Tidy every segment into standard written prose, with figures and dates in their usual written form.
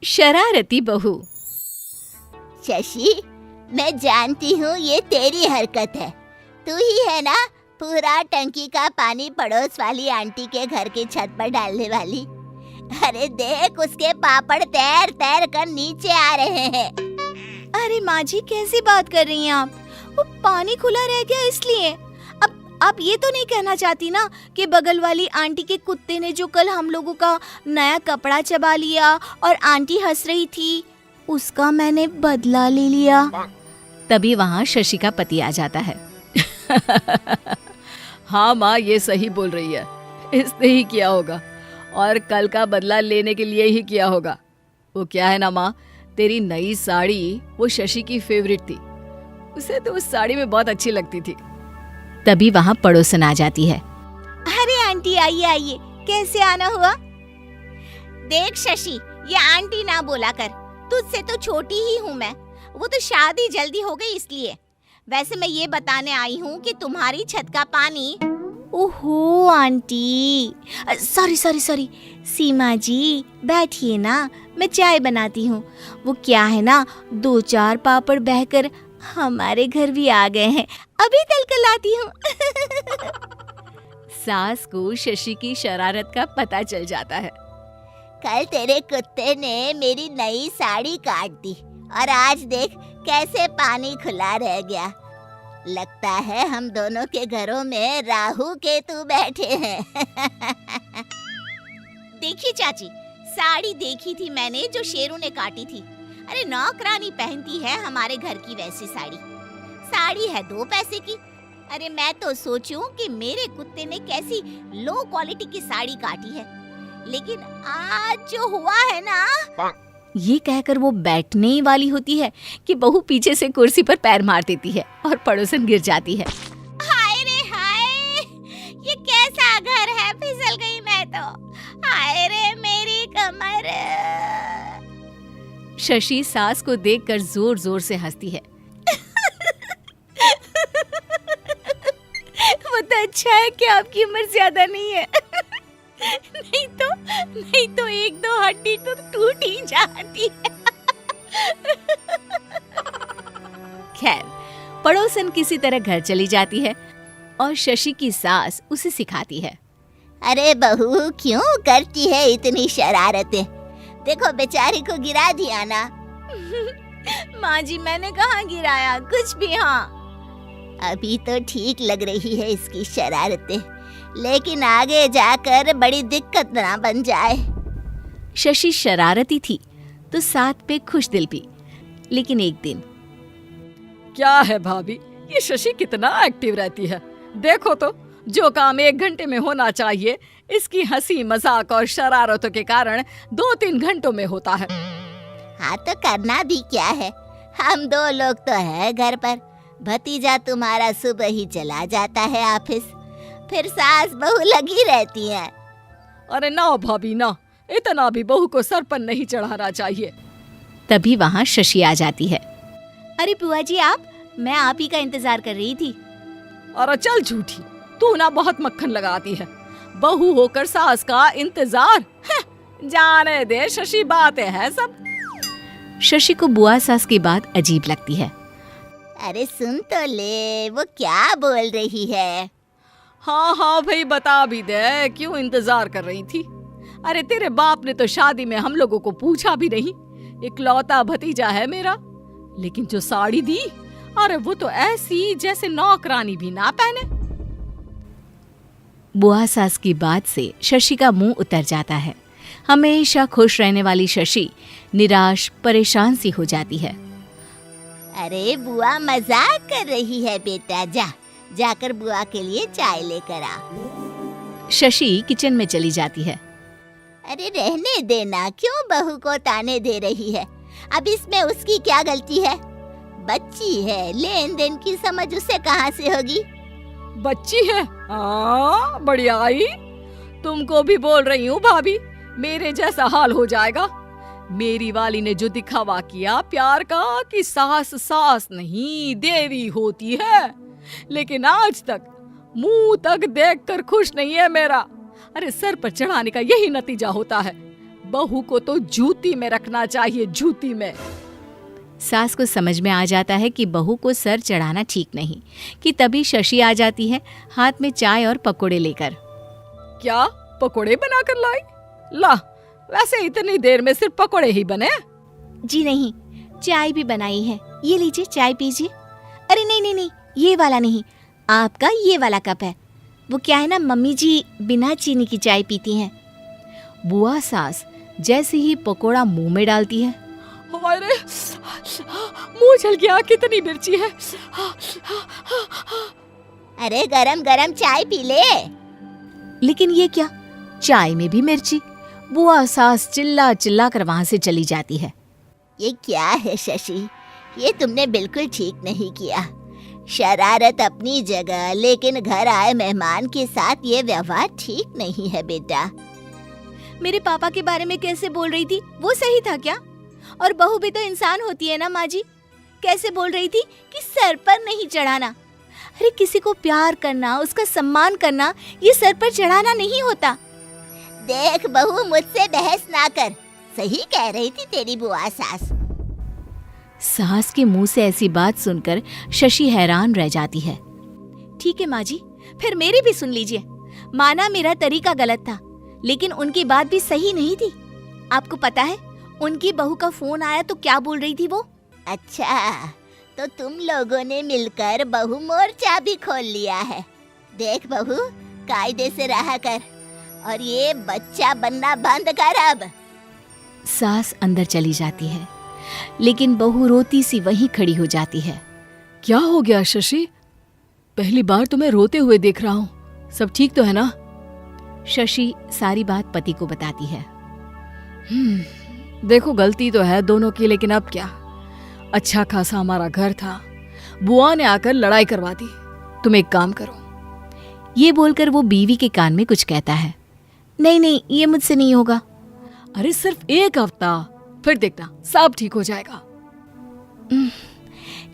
शरारती बहू। शशि, मैं जानती हूँ ये तेरी हरकत है। तू ही है ना पूरा टंकी का पानी पड़ोस वाली आंटी के घर की छत पर डालने वाली। अरे देख, उसके पापड़ तैर तैर कर नीचे आ रहे हैं। अरे माँ जी, कैसी बात कर रही हैं आप? वो पानी खुला रह गया इसलिए। अब आप ये तो नहीं कहना चाहती ना कि बगल वाली आंटी के कुत्ते ने जो कल हम लोगों का नया कपड़ा चबा लिया और आंटी हंस रही थी, उसका मैंने बदला ले लिया। तभी वहाँ शशि का पति आ जाता है। हाँ माँ, ये सही बोल रही है, इसने ही किया होगा और कल का बदला लेने के लिए ही किया होगा। वो क्या है ना माँ, तेरी नई साड़ी वो शशि की फेवरेट थी, उसे तो उस साड़ी में बहुत अच्छी लगती थी। तभी वहाँ पड़ोसन आ जाती है। अरे आंटी, आइए आइए, कैसे आना हुआ? देख शशि, ये आंटी ना बोला कर, तुझसे तो छोटी ही हूँ मैं। वो तो शादी जल्दी हो गई इसलिए। वैसे मैं ये बताने आई हूँ कि तुम्हारी छत का पानी। ओहो आंटी, सॉरी सॉरी सॉरी। सीमा जी बैठिए ना, मैं चाय बनाती हूँ। वो क्या है ना, 2-4 पापड़ बहकर हमारे घर भी आ गए हैं, अभी तलकलाती हूँ। सास को शशि की शरारत का पता चल जाता है। कल तेरे कुत्ते ने मेरी नई साड़ी काट दी और आज देख कैसे पानी खुला रह गया। लगता है हम दोनों के घरों में राहु केतु बैठे हैं। देखी चाची, साड़ी देखी थी मैंने जो शेरू ने काटी थी। अरे नौकरानी पहनती है हमारे घर की वैसी साड़ी। साड़ी है 2 पैसे की। अरे मैं तो सोचूं कि मेरे कुत्ते ने कैसी लो क्वालिटी की साड़ी काटी है, लेकिन आज जो हुआ है ना। ये कहकर वो बैठने ही वाली होती है कि बहू पीछे से कुर्सी पर पैर मार देती है और पड़ोसन गिर जाती है। हाय रे हाय, ये कैसा घर है, फिसल गई मैं तो। हाय रे मेरी कमर। शशि सास को देखकर जोर जोर से हंसती है। वो तो अच्छा है कि आपकी उम्र ज्यादा नहीं है। नहीं तो 1-2 हड्डी तो टूट ही जाती है। खैर, पड़ोसन किसी तरह घर चली जाती है और शशि की सास उसे सिखाती है। अरे बहू, क्यों करती है इतनी शरारतें? देखो बेचारी को गिरा दिया ना। माँ जी, मैंने कहाँ गिराया कुछ भी। हाँ, अभी तो ठीक लग रही है इसकी शरारतें, लेकिन आगे जाकर बड़ी दिक्कत ना बन जाए। शशि शरारती थी तो साथ पे खुश दिल भी। लेकिन एक दिन, क्या है भाभी, ये शशि कितना एक्टिव रहती है। देखो तो, जो काम 1 घंटे में होना चाहिए, इसकी हंसी मजाक और शरारतों के कारण 2-3 घंटों में होता है। हाँ तो करना भी क्या है, हम 2 लोग तो है घर पर। भतीजा तुम्हारा सुबह ही चला जाता है ऑफिस, फिर सास बहू लगी रहती है। अरे ना भाभी ना, इतना भी बहू को सर पर नहीं चढ़ाना चाहिए। तभी वहाँ शशि आ जाती है। अरे बुआ जी, मैं आप ही का इंतजार कर रही थी। अरे चल झूठी, तू ना बहुत मक्खन लगाती है। बहू होकर सास का इंतजार, जाने दे, शशि बातें हैं सब। शशि को बुआ सास की बात अजीब लगती है। अरे सुन तो ले, वो क्या बोल रही है। हाँ भाई, बता भी दे, क्यों इंतजार कर रही थी? अरे तेरे बाप ने तो शादी में हम लोगों को पूछा भी नहीं। इकलौता भतीजा है मेरा, लेकिन जो साड़ी दी, अरे वो तो ऐसी जैसे नौकरानी भी ना पहने। बुआ सास की बात से शशि का मुंह उतर जाता है। हमेशा खुश रहने वाली शशि निराश परेशान सी हो जाती है। अरे बुआ मजाक कर रही है बेटा, जाकर बुआ के लिए चाय लेकर आ। शशि किचन में चली जाती है। अरे रहने देना, क्यों बहू को ताने दे रही है? अब इसमें उसकी क्या गलती है? बच्ची है, लेन देन की समझ उसे कहाँ से होगी? बच्ची है? हाँ, बढ़िया आई। तुमको भी बोल रही हूँ भाभी, मेरे जैसा हाल हो जाएगा। मेरी वाली ने जो दिखावा किया प्यार का कि सास सास नहीं देवी होती है, लेकिन आज तक मुंह तक देखकर खुश नहीं है मेरा। अरे सर पर चढ़ाने का यही नतीजा होता है। बहू को तो जूती में रखना चाहिए, जूती में। सास को समझ में आ जाता है कि बहू को सर चढ़ाना ठीक नहीं, कि तभी शशि आ जाती है हाथ में चाय और पकोड़े लेकर। क्या पकोड़े बनाकर लाई? ला, वैसे इतनी देर में सिर्फ पकोड़े ही बने? जी नहीं, चाय भी बनाई है, ये लीजिए चाय पीजिए। अरे नहीं नहीं नहीं, ये वाला नहीं, आपका ये वाला कप है। वो क्या है ना, मम्मी जी बिना चीनी की चाय पीती हैं। बुआ सास जैसे ही पकोड़ा मुंह में डालती है, अरे मुंह जल गया, कितनी मिर्ची है। अरे गरम गरम चाय पी ले। लेकिन ये क्या, चाय में भी मिर्ची। बुआ सास चिल्ला चिल्ला कर वहां से चली जाती है। ये क्या है शशि, ये तुमने बिल्कुल ठीक नहीं किया। शरारत अपनी जगह, लेकिन घर आए मेहमान के साथ ये व्यवहार ठीक नहीं है बेटा। मेरे पापा के बारे में कैसे बोल रही थी, वो सही था क्या? और बहू भी तो इंसान होती है ना माँ जी। कैसे बोल रही थी कि सर पर नहीं चढ़ाना। अरे किसी को प्यार करना, उसका सम्मान करना, ये सर पर चढ़ाना नहीं होता। देख बहू, मुझसे बहस ना कर, सही कह रही थी तेरी बुआ सास। सास के मुंह से ऐसी बात सुनकर शशि हैरान रह जाती है। ठीक है माँ जी, फिर मेरी भी सुन लीजिए। माना मेरा तरीका गलत था, लेकिन उनकी बात भी सही नहीं थी। आपको पता है उनकी बहू का फोन आया तो क्या बोल रही थी वो? अच्छा, तो तुम लोगों ने मिलकर बहू मोर्चा भी खोल लिया है। देख बहू, कायदे से रहा कर और ये बच्चा बनना बंद कर अब। सास अंदर चली जाती है, लेकिन बहू रोती सी वहीं खड़ी हो जाती है। क्या हो गया शशि? पहली बार तुम्हें रोते हुए देख रहा हूँ, सब ठीक तो है ना? शशि सारी बात पति को बताती है। देखो गलती तो है दोनों की, लेकिन अब क्या, अच्छा खासा हमारा घर था, बुआ ने आकर लड़ाई करवा दी। तुम एक काम करो। ये बोलकर वो बीवी के कान में कुछ कहता है। नहीं नहीं, ये मुझसे नहीं होगा। अरे सिर्फ एक हफ्ता, फिर देखना सब ठीक हो जाएगा।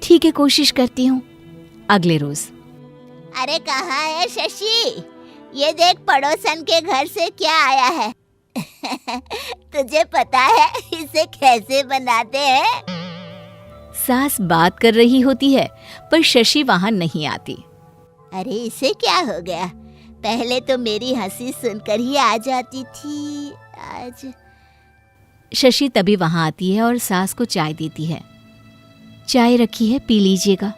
ठीक है, कोशिश करती हूँ। अगले रोज। अरे कहाँ है शशि? ये देख पड़ोसन के घर से क्या आया है। तुझे पता है इसे कैसे बनाते हैं? सास बात कर रही होती है, पर शशि वहां नहीं आती। अरे इसे क्या हो गया? पहले तो मेरी हंसी सुनकर ही आ जाती थी, आज। शशि तभी वहां आती है और सास को चाय देती है। चाय रखी है, पी लीजिएगा।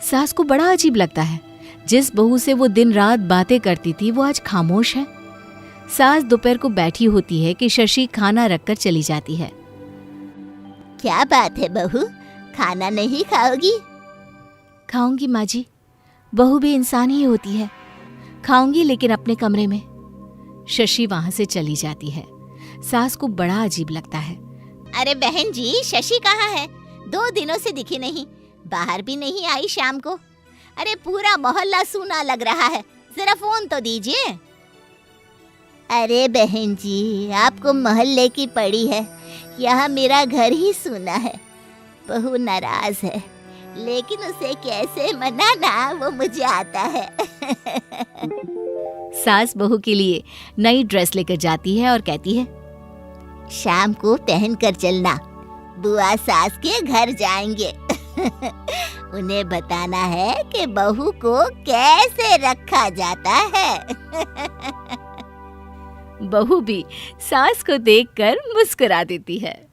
सास को बड़ा अजीब लगता है, जिस बहू से वो दिन रात बातें करती थी वो आज खामोश है। सास दोपहर को बैठी होती है कि शशि खाना रखकर चली जाती है। क्या बात है बहू, खाना नहीं खाओगी? खाऊंगी माँ जी, बहू भी इंसान ही होती है। खाऊंगी, लेकिन अपने कमरे में। शशि वहां से चली जाती है। सास को बड़ा अजीब लगता है। अरे बहन जी, शशि कहाँ है? 2 दिनों से दिखी नहीं, बाहर भी नहीं आई शाम को। अरे पूरा मोहल्ला सूना लग रहा है, जरा फोन तो दीजिए। अरे बहन जी, आपको मोहल्ले की पड़ी है, यहाँ मेरा घर ही सूना है। बहू नाराज है, लेकिन उसे कैसे मनाना वो मुझे आता है। सास बहू के लिए नई ड्रेस लेकर जाती है और कहती है, शाम को पहन कर चलना, बुआ सास के घर जाएंगे। उन्हें बताना है कि बहू को कैसे रखा जाता है। बहू भी सास को देखकर मुस्कुरा देती है।